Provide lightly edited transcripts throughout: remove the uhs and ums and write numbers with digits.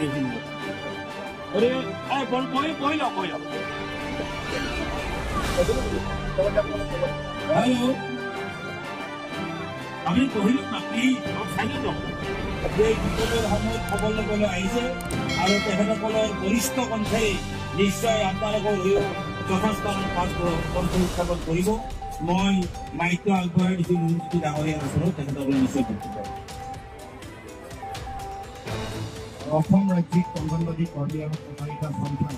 এইখিনি গতিকে কৈ লওক হেল্ল' আপুনি পঢ়িলো না প্লিজ চাই লওক এই বিপদৰ সময়ত খবৰ ল'বলৈ আহিছে আৰু তেখেতসকলৰ বৰিষ্ঠ কণ্ঠই নিশ্চয় আপোনালোকৰ হৈও যথেষ্ট কণ্ঠ উত্থাপন কৰিব। মই মাইকটো আগবঢ়াই দিছোঁ নুনজ্যোতি ডাঙৰীয়াৰ ওচৰত, তেখেতসকলে নিশ্চয় বক্তব্য। অসম ৰাজ্যিক অংগনবাদী কৰ্মী আৰু সহায়িকা সন্থাৰ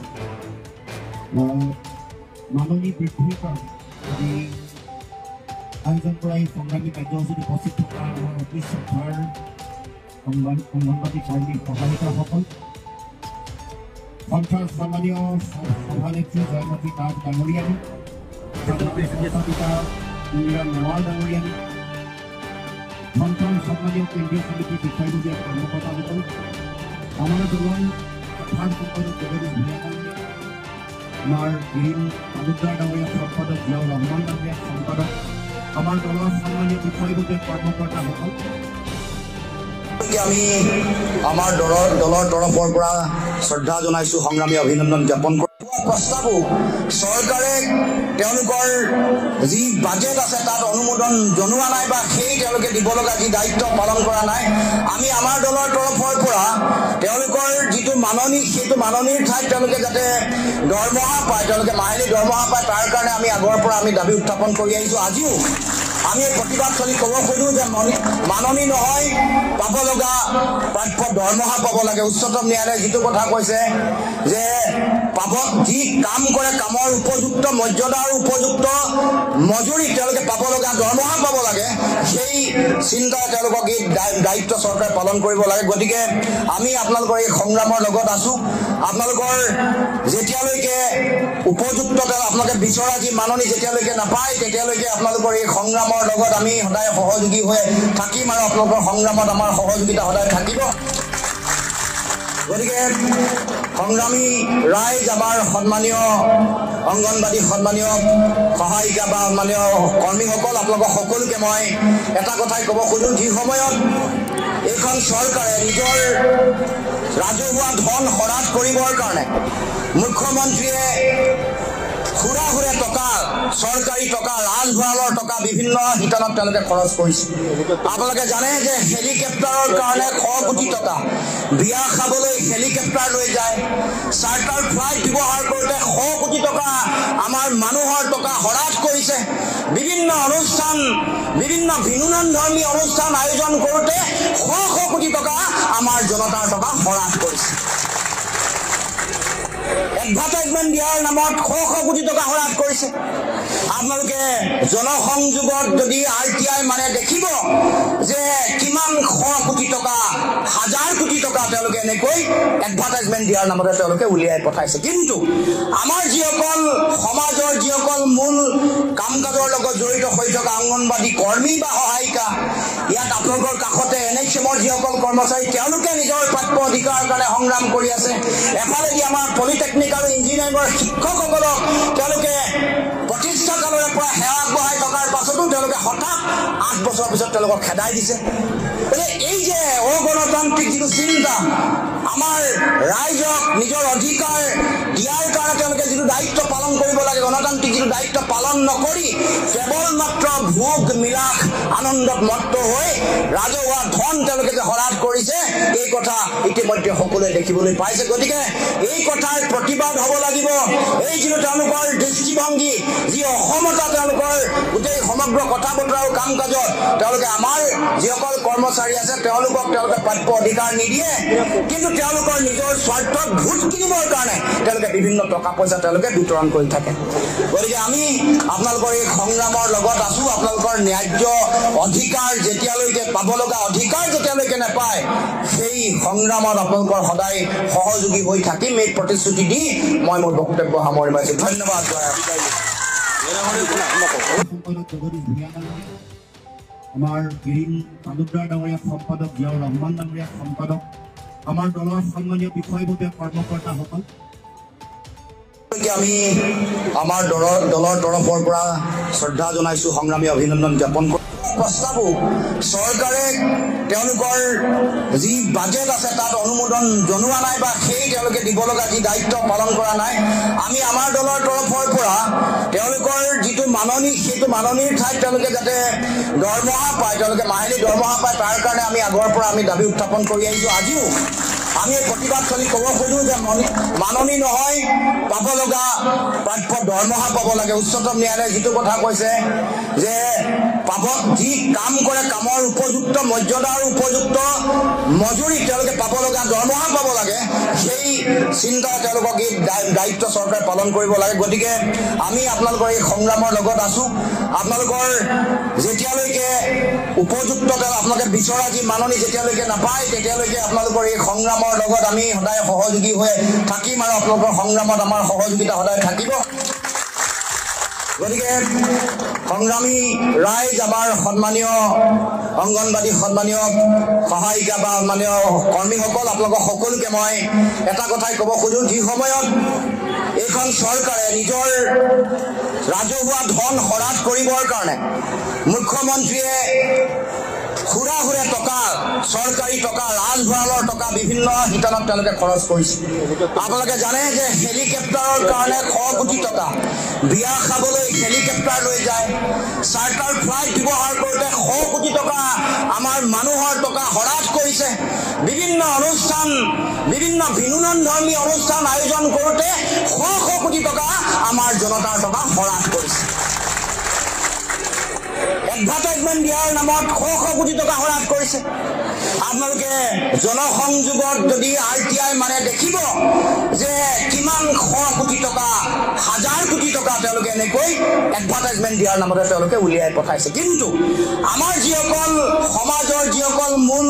মাননী বৃদ্ধিৰ কাৰণে আজি আয়োজন কৰা এই সংগ্ৰামী কাৰ্যসূচীত উপস্থিত থকা আমাৰ অতি শ্ৰদ্ধাৰ অংগনবাদী কৰ্মী সহায়িকাসকল, সন্থাৰ সন্মানীয় সভানেত্ৰী জয়মতী নাথ ডাঙৰীয়ানী, ইন্দিৰা নেৱাৰ ডাঙৰীয়ানী, সন্থাৰ সন্মানীয় কেন্দ্ৰীয় সমিতিৰ বিষয়ববীয়া কৰ্মকৰ্তাসকল, আমাৰ দলৰ সাধাৰণ সম্পাদক জগদীশ ভূঞা ডাঙৰীয়া, আমাৰ গিৰিন তালুকদাৰ ডাঙৰীয়া সম্পাদক জিয়াউৰ ৰহমান ডাঙৰীয়া সম্পাদক, আমাৰ দলৰ সন্মানীয় বিষয়ববীয়া কৰ্মকৰ্তাসকল, আমি আমাৰ দলৰ তৰফৰ পৰা শ্ৰদ্ধা জনাইছোঁ, সংগ্ৰামী অভিনন্দন জ্ঞাপন কৰোঁ। প্ৰস্তাৱো চৰকাৰে তেওঁলোকৰ যি বাজেট আছে তাত অনুমোদন জনোৱা নাই বা সেই তেওঁলোকে দিব লগা যি দায়িত্ব পালন কৰা নাই। আমি আমাৰ দলৰ তৰফৰ পৰা তেওঁলোকৰ যিটো মাননী, সেইটো মাননীৰ ঠাইত তেওঁলোকে যাতে দৰমহা পায়, তেওঁলোকে মাহিলী দৰমহা পায়, তাৰ কাৰণে আমি আগৰ পৰা আমি দাবী উত্থাপন কৰি আহিছোঁ। আজিও আমি প্ৰতিবাদস্থলী ক'ব খোজোঁ যে মাননী নহয়, পাব লগা প্ৰাপ্য দৰমহা পাব লাগে। উচ্চতম ন্যায়ালয়ে যিটো কথা কৈছে যে যি কাম কৰে কামৰ উপযুক্ত মৰ্যাদা আৰু উপযুক্ত মজুৰি তেওঁলোকে পাব লগা দৰমহা পাব লাগে, সেই চিন্তাই তেওঁলোকক এই দায়িত্ব চৰকাৰে পালন কৰিব লাগে। গতিকে আমি আপোনালোকৰ এই সংগ্ৰামৰ লগত আছোঁ। আপোনালোকৰ যেতিয়ালৈকে উপযুক্ত আপোনালোকে বিচৰা যি মাননী যেতিয়ালৈকে নাপায়, তেতিয়ালৈকে আপোনালোকৰ এই সংগ্ৰামৰ লগত আমি সদায় সহযোগী হৈ থাকিম আৰু আপোনালোকৰ সংগ্ৰামত আমাৰ সহযোগিতা সদায় থাকিব। গতিকে সংগ্ৰামী ৰাইজ, আমাৰ সন্মানীয় অংগনবাদী সন্মানীয় সহায়িকা বা সন্মানীয় কৰ্মীসকল, আপোনালোকক সকলোকে মই এটা কথাই ক'ব খোজোঁ, যি সময়ত এইখন চৰকাৰে নিজৰ ৰাজহুৱা ধন সৰাজ কৰিবৰ কাৰণে মুখ্যমন্ত্ৰীয়ে সুৰা টকা, চৰকাৰী টকা, ৰাজভঁৰালৰ টকা বিভিন্ন শিতানত তেওঁলোকে খৰচ কৰিছে। আপোনালোকে জানে যে হেলিকপ্টাৰৰ কাৰণে 100 কোটি টকা, বিয়া খাবলৈ হেলিকপ্টাৰ লৈ যায়, চাৰ্টাৰ ফ্লাইট ব্যৱহাৰ কৰোঁতে 100 কোটি টকা আমাৰ মানুহৰ টকা হৰাজ কৰিছে। বিভিন্ন অনুষ্ঠান, বিভিন্ন ভিন্নধৰ্মী অনুষ্ঠান আয়োজন কৰোঁতে 100 কোটি টকা আমাৰ জনতাৰ টকা হৰাজ কৰিছে। এডভাৰটাইজমেণ্ট দিয়াৰ নামত 100 কোটি টকা হৰাজ কৰিছে। আপোনালোকে জনসংযোগত যদি RTI মানে দেখিব যে কিমান 100 কোটি টকা, 1000 কোটি টকা তেওঁলোকে এনেকৈ এডভাৰটাইজমেণ্ট দিয়াৰ নামতে তেওঁলোকে উলিয়াই পঠাইছে। কিন্তু আমাৰ যিসকল সমাজৰ যিসকল মূল কাম কাজৰ লগত জড়িত হৈ থকা অংগনবাদী কৰ্মী বা সহায়িকা, ইয়াত আপোনালোকৰ কাষতে NHM-ৰ যিসকল কৰ্মচাৰী, তেওঁলোকে নিজৰ প্ৰাপ্য অধিকাৰৰ কাৰণে সংগ্ৰাম কৰি আছে। এফালেদি আমাৰ পলিটেকনিক আৰু ইঞ্জিনিয়াৰিঙৰ শিক্ষকসকলক তেওঁলোকে প্ৰতিষ্ঠা কালৰে পৰা সেৱা আগবঢ়াই থকাৰ পাছতো তেওঁলোকে হঠাৎ 8 বছৰৰ পিছত তেওঁলোকক খেদাই দিছে। এই যে অগণতান্ত্ৰিক যিটো চিন্তা, আমাৰ ৰাইজক নিজৰ অধিকাৰ দিয়াৰ কাৰণে তেওঁলোকে যিটো দায়িত্ব পালন কৰিব লাগে, গণতান্ত্ৰিক যিটো দায়িত্ব পালন নকৰি কেৱল মাত্ৰ ভোগ বিলাস আনন্দত মত্ত হৈ ৰাজহুৱা ধন তেওঁলোকে যে হৰাজ কৰিছে, এই কথা ইতিমধ্যে সকলোৱে দেখিবলৈ পাইছে। গতিকে এই কথাৰ প্ৰতিবাদ হ'ব লাগিব। এই যিটো তেওঁলোকৰ দৃষ্টিভংগী, যি অসমতা তেওঁলোকৰ গোটেই সমগ্ৰ কথা বতৰা আৰু কাম কাজত তেওঁলোকে আমাৰ যিসকল কৰ্মচাৰী আছে তেওঁলোকক তেওঁলোকে প্ৰাপ্য অধিকাৰ নিদিয়ে, কিন্তু তেওঁলোকৰ নিজৰ স্বাৰ্থত ভোট কিনিবৰ কাৰণে তেওঁলোকে বিভিন্ন টকা পইচা তেওঁলোকে বিতৰণ কৰি থাকে। গতিকে আমি আপোনালোকৰ এই সংগ্ৰামৰ লগত আছোঁ। আপোনালোকৰ ন্যায্য অধিকাৰ যেতিয়ালৈকে পাব লগা অধিকাৰ যেতিয়ালৈকে নাপায়, সেই সংগ্ৰামত আপোনালোকৰ সদায় সহযোগী হৈ থাকিম, এই প্ৰতিশ্ৰুতি দি মই মোৰ বক্তব্য সামৰি মাৰিছোঁ। ধন্যবাদ। আমাৰ গিৰিন তালুকদাৰ ডাঙৰীয়া সম্পাদক, জিয়াউৰ ৰহমান ডাঙৰীয়া সম্পাদক, আমাৰ দলৰ সন্মানীয় বিষয়ববীয়া কৰ্মকৰ্তাসকল, আমি আমাৰ দলৰ তৰফৰ পৰা শ্ৰদ্ধা জনাইছোঁ, সংগ্ৰামী অভিনন্দন জ্ঞাপন কৰোঁ। প্ৰস্তাৱো চৰকাৰে তেওঁলোকৰ যি বাজেট আছে তাত অনুমোদন জনোৱা নাই বা সেই তেওঁলোকে দিব লগা যি দায়িত্ব পালন কৰা নাই। আমি আমাৰ দলৰ তৰফৰ পৰা তেওঁলোকৰ যিটো মাননী সেইটো মাননীৰ ঠাইত তেওঁলোকে যাতে দৰমহা পায়, তেওঁলোকে মাহিলী দৰমহা পায়, তাৰ কাৰণে আমি আগৰ পৰা আমি দাবী উত্থাপন কৰি আহিছোঁ। আজিও আমি প্ৰতিবাদস্থলী ক'ব খোজোঁ যে মাননী নহয়, পাব লগা প্ৰাপ্য দৰমহা পাব লাগে। উচ্চতম ন্যায়ালয়ে যিটো কথা কৈছে যে যি কাম কৰে কামৰ উপযুক্ত মৰ্যাদা আৰু উপযুক্ত মজুৰি তেওঁলোকে পাব লগা দৰমহা পাব লাগে, সেই চিন্তাই তেওঁলোকক এই দায়িত্ব চৰকাৰে পালন কৰিব লাগে। গতিকে আমি আপোনালোকৰ এই সংগ্ৰামৰ লগত আছোঁ। আপোনালোকৰ যেতিয়ালৈকে উপযুক্ত আপোনালোকে বিচৰা যি মাননী যেতিয়ালৈকে নাপায় তেতিয়ালৈকে আপোনালোকৰ এই সংগ্ৰামৰ লগত আমি সদায় সহযোগী হৈ থাকিম আৰু আপোনালোকৰ সংগ্ৰামত আমাৰ সহযোগিতা সদায় থাকিব। গতিকে সংগ্ৰামী ৰাইজ, আমাৰ সন্মানীয় অংগনবাদী, সন্মানীয় সহায়িকা বা সন্মানীয় কৰ্মীসকল, আপোনালোকক সকলোকে মই এটা কথাই ক'ব খোজোঁ, যি সময়ত এইখন চৰকাৰে নিজৰ ৰাজহুৱা ধন হ্ৰাস কৰিবৰ কাৰণে মুখ্যমন্ত্ৰীয়ে সুৰা টকা, চৰকাৰী টকা, ৰাজভঁৰালৰ টকা বিভিন্ন শিতানত তেওঁলোকে খৰচ কৰিছে। আপোনালোকে জানে যে হেলিকপ্টাৰৰ কাৰণে 100 কোটি টকা, বিয়া খাবলৈ হেলিকপ্টাৰ লৈ যায়, চাৰ্টাৰ ফ্লাইট ব্যৱহাৰ কৰোঁতে 100 কোটি টকা আমাৰ মানুহৰ টকা হ্ৰাস কৰিছে। বিভিন্ন অনুষ্ঠান, বিভিন্ন বিনোদন ধৰ্মী অনুষ্ঠান আয়োজন কৰোঁতে 100 কোটি টকা আমাৰ জনতাৰ টকা হ্ৰাস কৰিছে। এডভাৰটাইজমেণ্ট দিয়াৰ নামত 100 কোটি টকা হ্ৰাস কৰিছে। আপোনালোকে জনসংযোগত যদি RTI মানে দেখিব যে কিমান 100 কোটি টকা, 1000 কোটি টকা তেওঁলোকে এনেকৈ এডভাৰটাইজমেণ্ট দিয়াৰ নামতে তেওঁলোকে উলিয়াই পঠাইছে। কিন্তু আমাৰ যিসকল সমাজৰ যিসকল মূল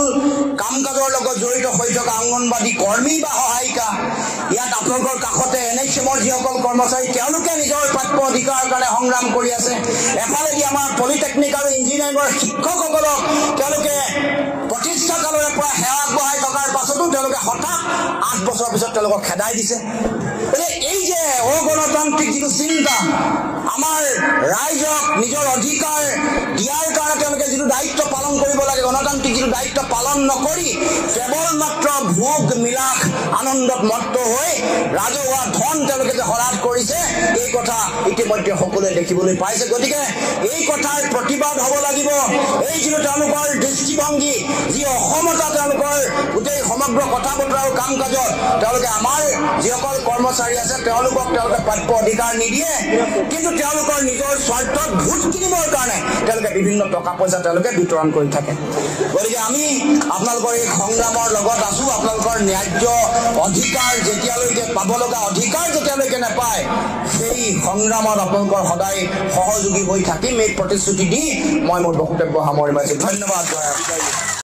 কাম কাজৰ লগত জড়িত হৈ থকা অংগনবাদী কৰ্মী বা সহায়িকা, ইয়াত আপোনালোকৰ কাষতে NHM-ৰ যিসকল কৰ্মচাৰী তেওঁলোকে নিজৰ প্ৰাপ্য অধিকাৰৰ কাৰণে সংগ্ৰাম কৰি আছে। এফালেদি আমাৰ পলিটেকনিক আৰু ইঞ্জিনিয়াৰিঙৰ শিক্ষকসকলক তেওঁলোকে প্ৰতিষ্ঠা কালৰে পৰা সেৱা আগবঢ়াই থকাৰ পাছতো তেওঁলোকে হঠাৎ 8 বছৰৰ পিছত তেওঁলোকক খেদাই দিছে। এই যে অগণতান্ত্ৰিক যিটো চিন্তা, আমাৰ ৰাইজক নিজৰ অধিকাৰ দিয়াৰ কাৰণে তেওঁলোকে যিটো দায়িত্ব পালন কৰিব লাগে, গণতান্ত্ৰিক যিটো দায়িত্ব পালন নকৰি কেৱল মাত্ৰ ভোগ বিলাস আনন্দত মত্ত হৈ ৰাজহুৱা ধন তেওঁলোকে যে হ্ৰাস কৰিছে, এই কথা ইতিমধ্যে সকলোৱে দেখিবলৈ পাইছে। গতিকে এই কথাৰ প্ৰতিবাদ হ'ব লাগিব। এই যিটো তেওঁলোকৰ দৃষ্টিভংগী, যি অসমতা তেওঁলোকৰ গোটেই সমগ্ৰ কথা বতৰা আৰু কাম কাজত তেওঁলোকে আমাৰ যিসকল কৰ্মচাৰী আছে তেওঁলোকক তেওঁলোকে প্ৰাপ্য অধিকাৰ নিদিয়ে, কিন্তু তেওঁলোকৰ নিজৰ স্বাৰ্থত ভোট কিনিবৰ কাৰণে তেওঁলোকে বিভিন্ন টকা পইচা তেওঁলোকে বিতৰণ কৰি থাকে। গতিকে আমি আপোনালোকৰ এই সংগ্ৰামৰ লগত আছোঁ। আপোনালোকৰ ন্যায্য অধিকাৰ যেতিয়ালৈকে পাব লগা অধিকাৰ যেতিয়ালৈকে নাপায়, সেই সংগ্ৰামত আপোনালোকৰ সদায় সহযোগী হৈ থাকিম, এই প্ৰতিশ্ৰুতি দি মই মোৰ বক্তব্য সামৰি মাৰিছোঁ। ধন্যবাদ।